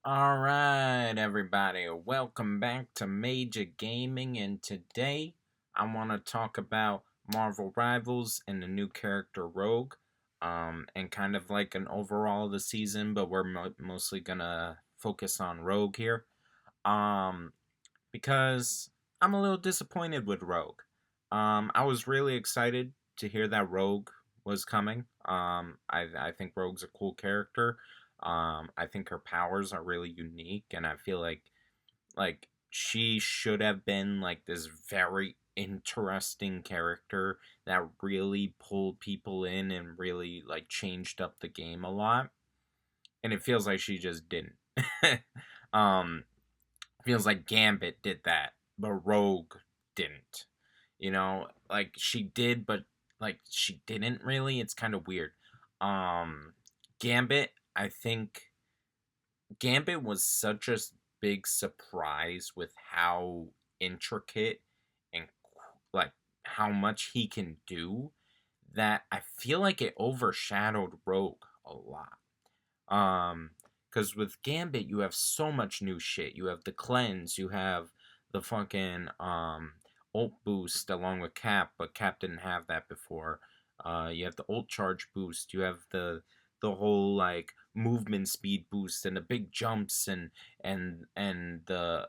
Alright, everybody, welcome back to Major Gaming, and today I want to talk about Marvel Rivals and the new character Rogue, and kind of like an overall of the season, but we're mostly gonna focus on Rogue here, um, because I'm a little disappointed with Rogue. I was really excited to hear that Rogue was coming. I think Rogue's a cool character. I think her powers are really unique, and I feel like she should have been like this very interesting character that really pulled people in and really like changed up the game a lot. And it feels like she just didn't. um, Feels like Gambit did that, but Rogue didn't. Like she did, but like she didn't really. It's kind of weird. Um, Gambit, I think Gambit was such a big surprise with how intricate and like how much he can do that I feel like it overshadowed Rogue a lot. Um, because with Gambit, you have so much new shit. You have the cleanse, you have the fucking ult boost along with Cap, but Cap didn't have that before. You have the ult charge boost. You have the whole like movement speed boost and the big jumps and the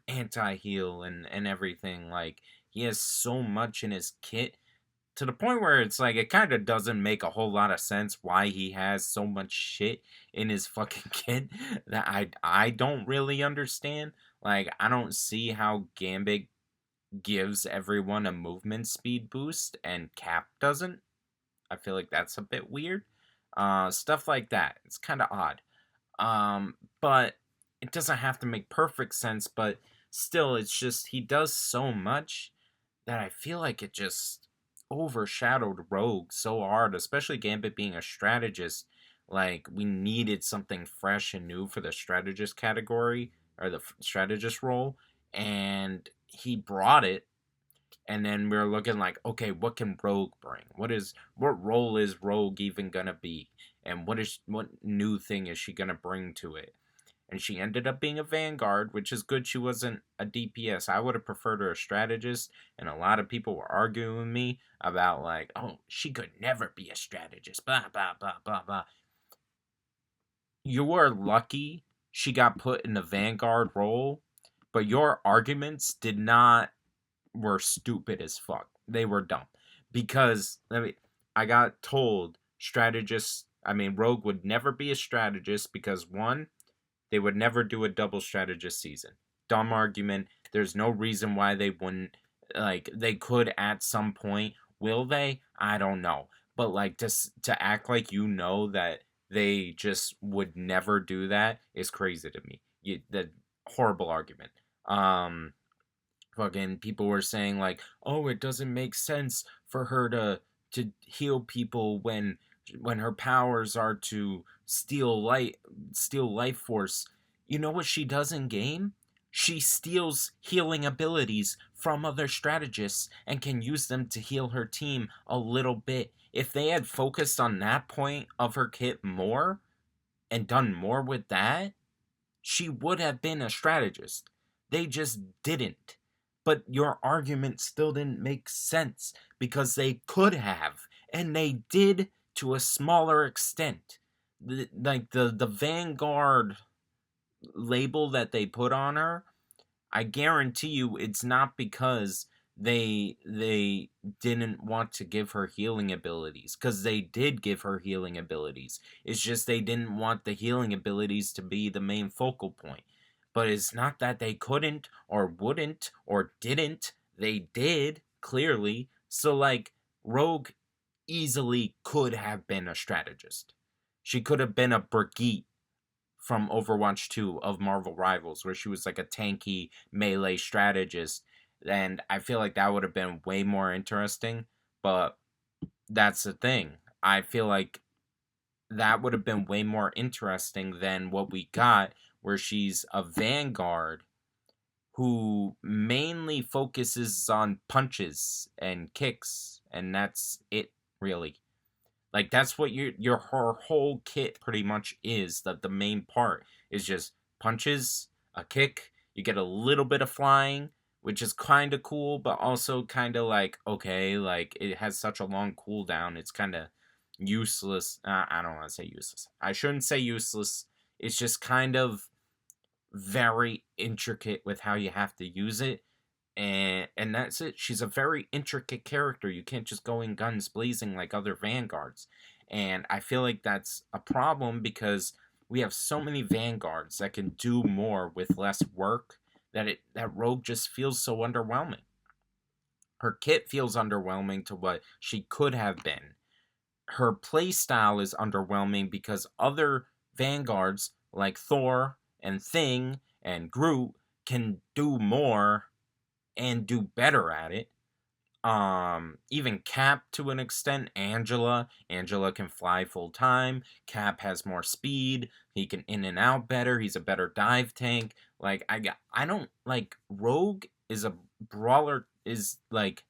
anti heal and everything. Like he has so much in his kit to the point where it's like it kind of doesn't make a whole lot of sense why he has so much shit in his fucking kit that I don't really understand. Like I don't see how Gambit gives everyone a movement speed boost and Cap doesn't. I feel like that's a bit weird. Stuff like that. It's kind of odd. But it doesn't have to make perfect sense, but still it's just he does so much that I feel like it just overshadowed Rogue so hard, especially Gambit being a strategist. Like, we needed something fresh and new for the strategist category, or the strategist role, and he brought it. And then we are looking like, okay, what can Rogue bring? What role is Rogue even gonna be? And what new thing is she gonna bring to it? And she ended up being a Vanguard, which is good she wasn't a DPS. I would have preferred her a strategist, and a lot of people were arguing with me about, like, oh, she could never be a strategist, blah, blah, blah, blah, blah. You were lucky she got put in the Vanguard role, but your arguments were stupid as fuck. They were dumb. Because, I got told Rogue would never be a strategist because, one, they would never do a double strategist season. Dumb argument. There's no reason why they wouldn't. Like, they could at some point. Will they? I don't know. But, like, to act like you know that they just would never do that is crazy to me. The horrible argument. Fucking people were saying, like, oh, it doesn't make sense for her to heal people when her powers are to steal life force. You know what she does in game? She steals healing abilities from other strategists and can use them to heal her team a little bit. If they had focused on that point of her kit more and done more with that, she would have been a strategist. They just didn't. But your argument still didn't make sense because they could have, and they did to a smaller extent. The Vanguard label that they put on her, I guarantee you it's not because they didn't want to give her healing abilities, cuz they did give her healing abilities. It's just they didn't want the healing abilities to be the main focal point. But it's not that they couldn't or wouldn't or didn't. They did, clearly. So like Rogue easily could have been a strategist. She could have been a Brigitte from Overwatch 2 of Marvel Rivals, where she was like a tanky melee strategist. And I feel like that would have been way more interesting. But that's the thing. I feel like that would have been way more interesting than what we got, where she's a Vanguard who mainly focuses on punches and kicks, and that's it, really. Like that's what your her whole kit pretty much is. That the main part is just punches, a kick. You get a little bit of flying, which is kind of cool, but also kind of like, okay, like it has such a long cooldown. It's kind of useless. I don't want to say useless. I shouldn't say useless. It's just kind of very intricate with how you have to use it. And that's it. She's a very intricate character. You can't just go in guns blazing like other vanguards. And I feel like that's a problem because we have so many vanguards that can do more with less work that Rogue just feels so underwhelming. Her kit feels underwhelming to what she could have been. Her playstyle is underwhelming because other vanguards like Thor and Thing and Groot can do more and do better at it. Even Cap to an extent. Angela can fly full time. Cap has more speed. He can in and out better. He's a better dive tank. Like I don't like Rogue is a brawler. Is like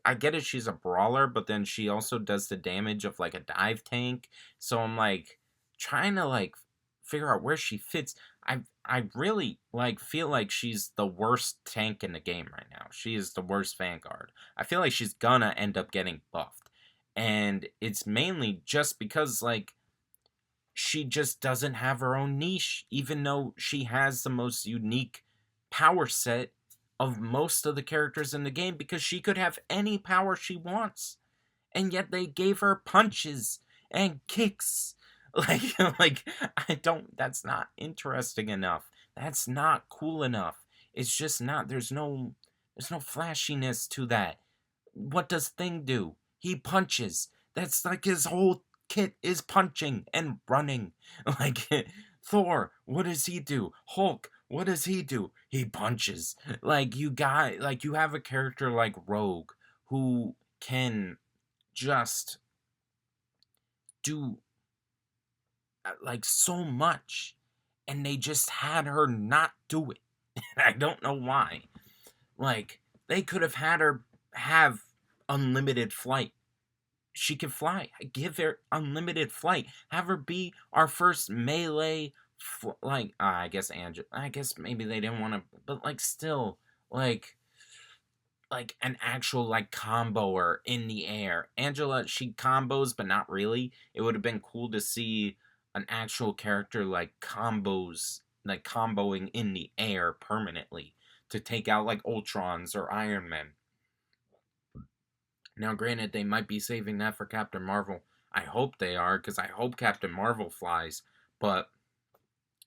I get it, she's a brawler, but then she also does the damage of like a dive tank. So I'm like trying to like figure out where she fits. I really like feel like she's the worst tank in the game right now. She is the worst Vanguard. I feel like she's gonna end up getting buffed. And it's mainly just because like she just doesn't have her own niche, even though she has the most unique power set of most of the characters in the game because she could have any power she wants. And yet they gave her punches and kicks. Like I don't that's not interesting enough. That's not cool enough. It's just not there's no flashiness to that. What does Thing do? He punches. That's like his whole kit is punching and running. Like Thor, what does he do? Hulk, what does he do? He punches. Like you have a character like Rogue who can just do like so much and they just had her not do it. I don't know why. Like they could have had her have unlimited flight. She can fly. Give her unlimited flight. Have her be our first melee. I guess Angel. I guess maybe they didn't want to, but like still, like an actual like comboer in the air. Angela, she combos, but not really. It would have been cool to see an actual character like comboing in the air permanently to take out like Ultrons or Iron Man. Now, granted, they might be saving that for Captain Marvel. I hope they are, because I hope Captain Marvel flies. But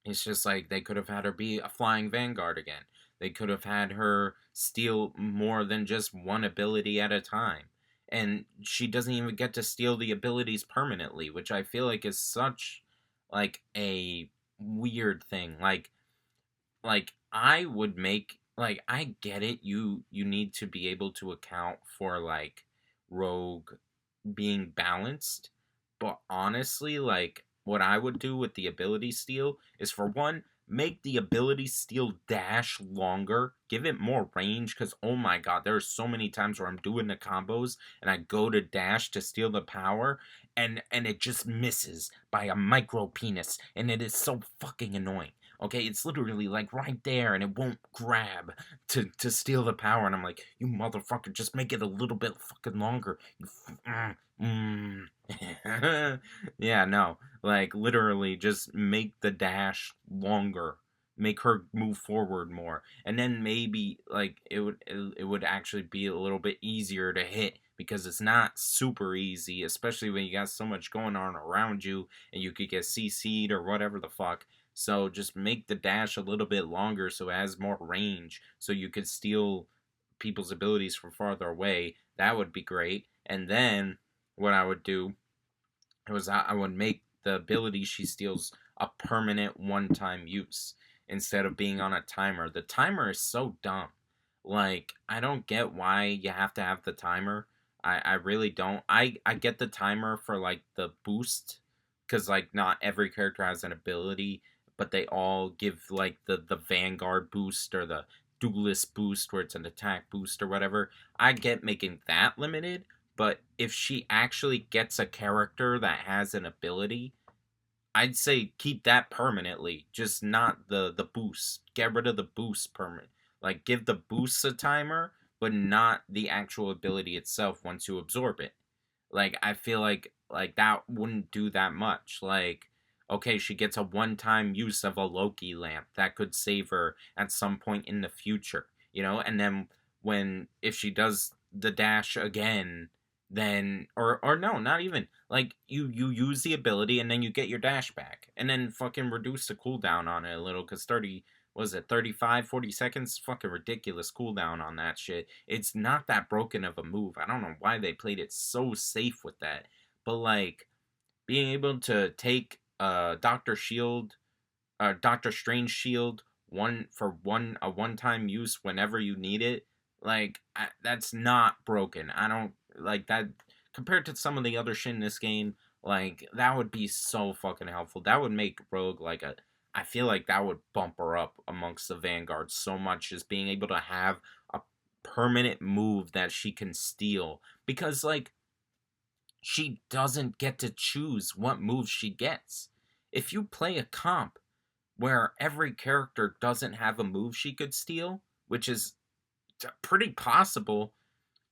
it's just like they could have had her be a flying vanguard again. They could have had her steal more than just one ability at a time. And she doesn't even get to steal the abilities permanently, which I feel like is such like a weird thing. Like I would make like I get it. You need to be able to account for like Rogue being balanced. But honestly, like what I would do with the ability steal is for one, make the ability steal dash longer, give it more range because oh my god, there are so many times where I'm doing the combos and I go to dash to steal the power and it just misses by a micro penis and it is so fucking annoying. Okay, it's literally like right there and it won't grab to steal the power and I'm like, you motherfucker, just make it a little bit fucking longer. Yeah, no. Like literally just make the dash longer. Make her move forward more. And then maybe like it would actually be a little bit easier to hit because it's not super easy, especially when you got so much going on around you and you could get CC'd or whatever the fuck. So just make the dash a little bit longer so it has more range so you could steal people's abilities from farther away. That would be great. And then what I would do was I would make the ability she steals a permanent one-time use instead of being on a timer. The timer is so dumb. Like I don't get why you have to have the timer. I really don't. I get the timer for like the boost because like not every character has an ability, but they all give like the Vanguard boost or the Duelist boost where it's an attack boost or whatever. I get making that limited, but if she actually gets a character that has an ability, I'd say keep that permanently, just not the boost. Get rid of the boost permanent. Like give the boost a timer, but not the actual ability itself once you absorb it. Like I feel like that wouldn't do that much. Like okay, she gets a one-time use of a Loki lamp that could save her at some point in the future, and then when if she does the dash again, then or no, not even. Like you use the ability and then you get your dash back and then fucking reduce the cooldown on it a little cuz 30 was it 35 40 seconds fucking ridiculous cooldown on that shit. It's not that broken of a move. I don't know why they played it so safe with that. But like being able to take Doctor Strange shield a one time use whenever you need it. Like that's not broken. I don't like that compared to some of the other shit in this game. Like that would be so fucking helpful. That would make Rogue like a. I feel like that would bump her up amongst the Vanguard so much, just being able to have a permanent move that she can steal because like she doesn't get to choose what moves she gets. If you play a comp where every character doesn't have a move she could steal, which is pretty possible,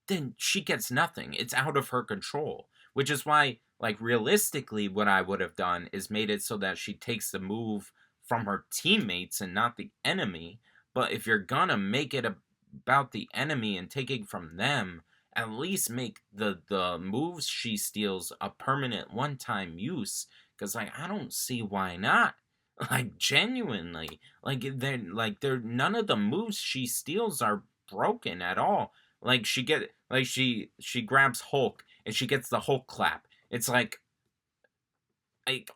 then she gets nothing. It's out of her control. Which is why, like, realistically, what I would have done is made it so that she takes the move from her teammates and not the enemy. But if you're gonna make it about the enemy and taking from them, at least make the moves she steals a permanent one time use. Because, like, I don't see why not. Like, genuinely. They're none of the moves she steals are broken at all. She grabs Hulk and she gets the Hulk clap. It's like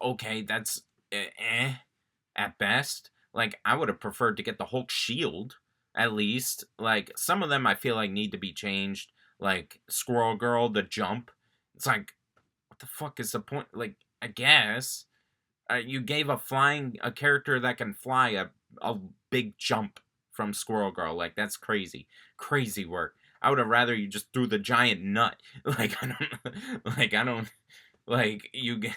okay, that's at best. Like I would have preferred to get the Hulk shield at least. Like some of them I feel like need to be changed. Like Squirrel Girl, the jump. It's like what the fuck is the point? Like I guess you gave a character that can fly a big jump from Squirrel Girl. Like that's crazy, crazy work. I would have rather you just threw the giant nut. Like I don't like you get.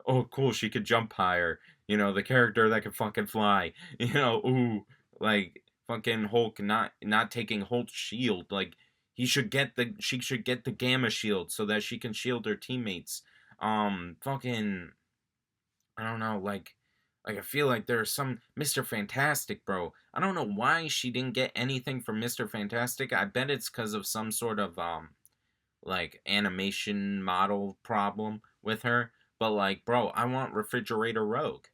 Oh, cool, she could jump higher. The character that can fucking fly. Ooh, like fucking Hulk not taking Hulk's shield. Like she should get the gamma shield so that she can shield her teammates. Fucking I don't know, like I feel like there's some Mr. Fantastic, bro. I don't know why she didn't get anything from Mr. Fantastic. I bet it's because of some sort of like animation model problem with her. But like, bro, I want Refrigerator Rogue.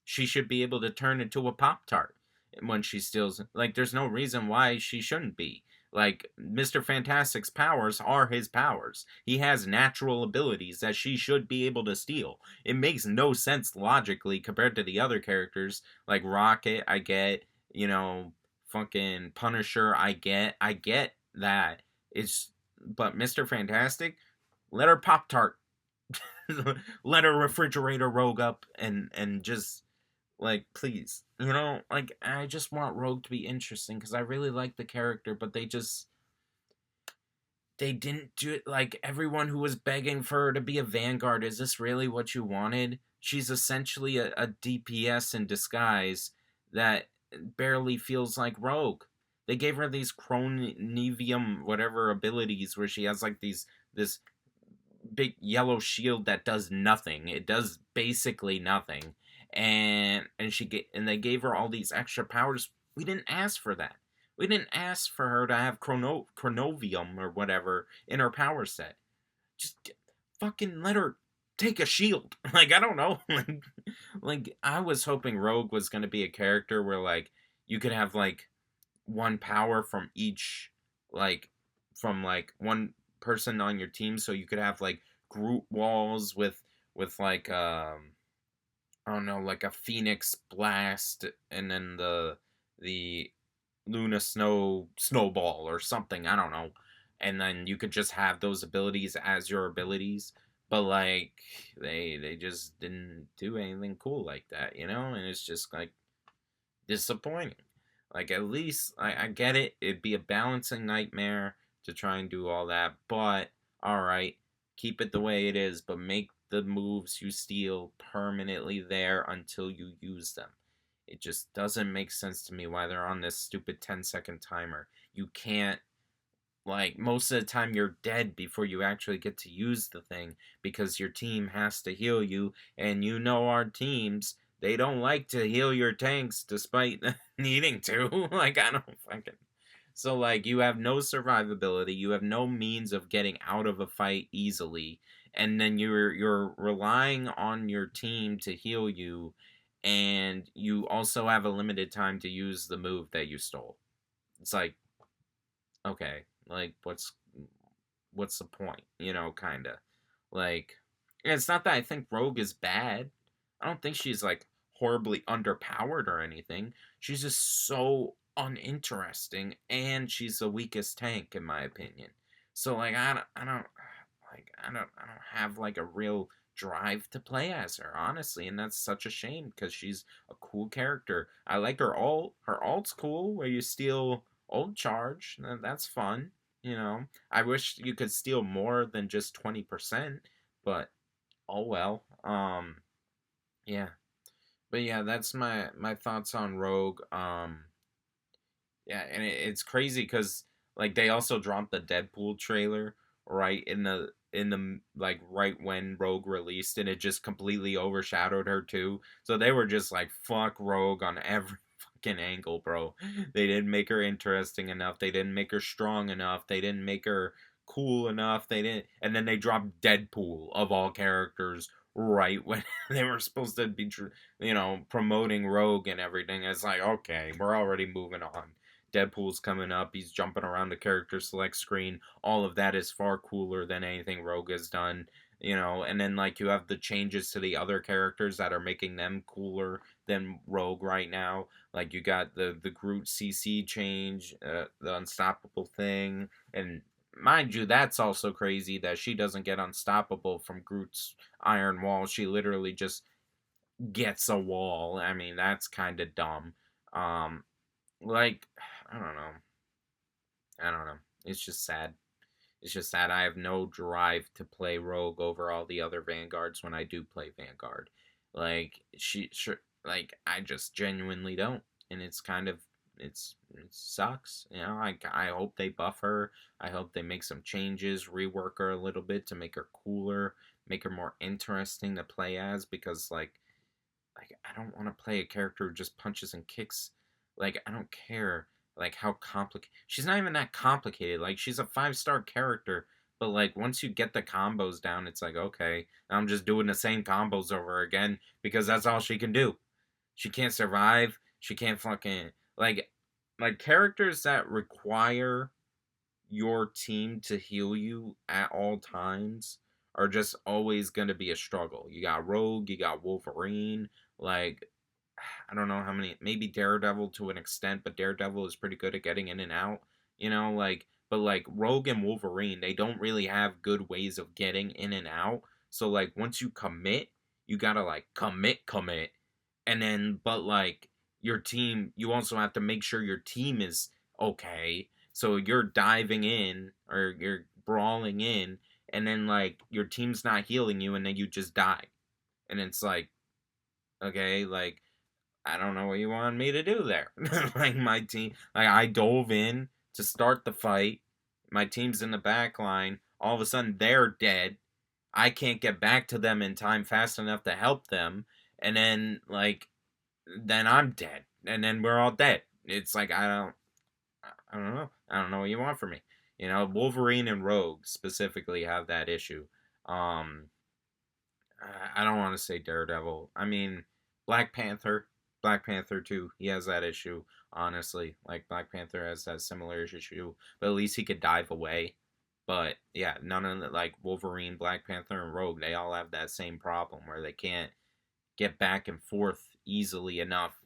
She should be able to turn into a Pop Tart when she steals. Like, there's no reason why she shouldn't be. Like, Mr. Fantastic's powers are his powers. He has natural abilities that she should be able to steal. It makes no sense logically compared to the other characters. Like Rocket, I get. Fucking Punisher, I get that. It's. But Mr. Fantastic, let her Pop Tart. Let her Refrigerator Rogue up and just like please, like I just want Rogue to be interesting because I really like the character, but they didn't do it. Like everyone who was begging for her to be a Vanguard, is this really what you wanted? She's essentially a DPS in disguise that barely feels like Rogue. They gave her these Chronevium whatever abilities where she has like this big yellow shield that does nothing. It does basically nothing. And they gave her all these extra powers. We didn't ask for that. We didn't ask for her to have chronovium or whatever in her power set. Just fucking let her take a shield. Like I don't know. Like I was hoping Rogue was going to be a character where like you could have like one power from each from one person on your team, so you could have like group walls with like I don't know, like a Phoenix blast and then the Luna snowball or something, I don't know. And then you could just have those abilities as your abilities. But like they just didn't do anything cool like that, And it's just like disappointing. Like at least I get it. It'd be a balancing nightmare to try and do all that, but all right, keep it the way it is, but the moves you steal permanently there until you use them. It just doesn't make sense to me why they're on this stupid 10-second timer. You can't, like, most of the time you're dead before you actually get to use the thing because your team has to heal you, and you know our teams, they don't like to heal your tanks despite needing to. Like, I don't fucking. So, like, you have no survivability, you have no means of getting out of a fight easily, and then you're relying on your team to heal you, and you also have a limited time to use the move that you stole. It's like, okay, like, what's the point? Kind of. Like, it's not that I think Rogue is bad. I don't think she's like horribly underpowered or anything. She's just so uninteresting, and she's the weakest tank in my opinion. So like, I don't have like a real drive to play as her, honestly, and that's such a shame because she's a cool character. I like her ult. Her ult's cool, where you steal ult charge. That's fun. I wish you could steal more than just 20%, but oh well. Yeah. But yeah, that's my thoughts on Rogue. Yeah, and it's crazy because like they also dropped the Deadpool trailer right in the like right when Rogue released, and it just completely overshadowed her too. So they were just like, fuck Rogue on every fucking angle, bro. They didn't make her interesting enough. They didn't make her strong enough. They didn't make her cool enough. They didn't, and then they dropped Deadpool of all characters right when they were supposed to be, promoting Rogue and everything. It's like, okay, we're already moving on. Deadpool's coming up. He's jumping around the character select screen. All of that is far cooler than anything Rogue has done. And then like you have the changes to the other characters that are making them cooler than Rogue right now. Like you got the Groot CC change, the unstoppable thing, and mind you, that's also crazy that she doesn't get unstoppable from Groot's iron wall. She literally just gets a wall. I mean, that's kind of dumb. Like, I don't know. I don't know. It's just sad. It's just sad. I have no drive to play Rogue over all the other Vanguards when I do play Vanguard. Like like I just genuinely don't, and it's kind of it sucks. I hope they buff her. I hope they make some changes, rework her a little bit to make her cooler, make her more interesting to play as because like I don't want to play a character who just punches and kicks. Like I don't care like how complicated. She's not even that complicated. Like she's a 5-star character, but like once you get the combos down, it's like okay, I'm just doing the same combos over again because that's all she can do. She can't survive. She can't fucking like characters that require your team to heal you at all times are just always going to be a struggle. You got Rogue, you got Wolverine, like I don't know how many, maybe Daredevil to an extent, but Daredevil is pretty good at getting in and out, but like Rogue and Wolverine, they don't really have good ways of getting in and out. So like once you commit, you got to like commit. And then but like your team, you also have to make sure your team is okay. So you're diving in or you're brawling in, and then like your team's not healing you, and then you just die. And it's like, okay, like I don't know what you want me to do there. Like my team, like I dove in to start the fight. My team's in the back line. All of a sudden, they're dead. I can't get back to them in time fast enough to help them, and then I'm dead, and then we're all dead. It's like I don't know. I don't know what you want from me. Wolverine and Rogue specifically have that issue. Um, I don't want to say Daredevil. I mean, Black Panther. Black Panther too. He has that issue. Honestly, like Black Panther has that similar issue, but at least he could dive away. But yeah, none of the like Wolverine, Black Panther, and Rogue, they all have that same problem where they can't get back and forth easily enough.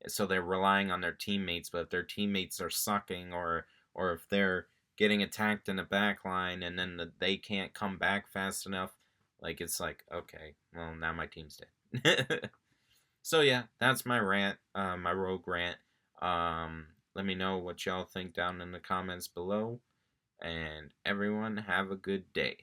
So they're relying on their teammates, but if their teammates are sucking or if they're getting attacked in the back line and then they can't come back fast enough, like it's like, okay, well now my team's dead. So yeah, that's my rant, my Rogue rant. Let me know what y'all think down in the comments below, and everyone have a good day.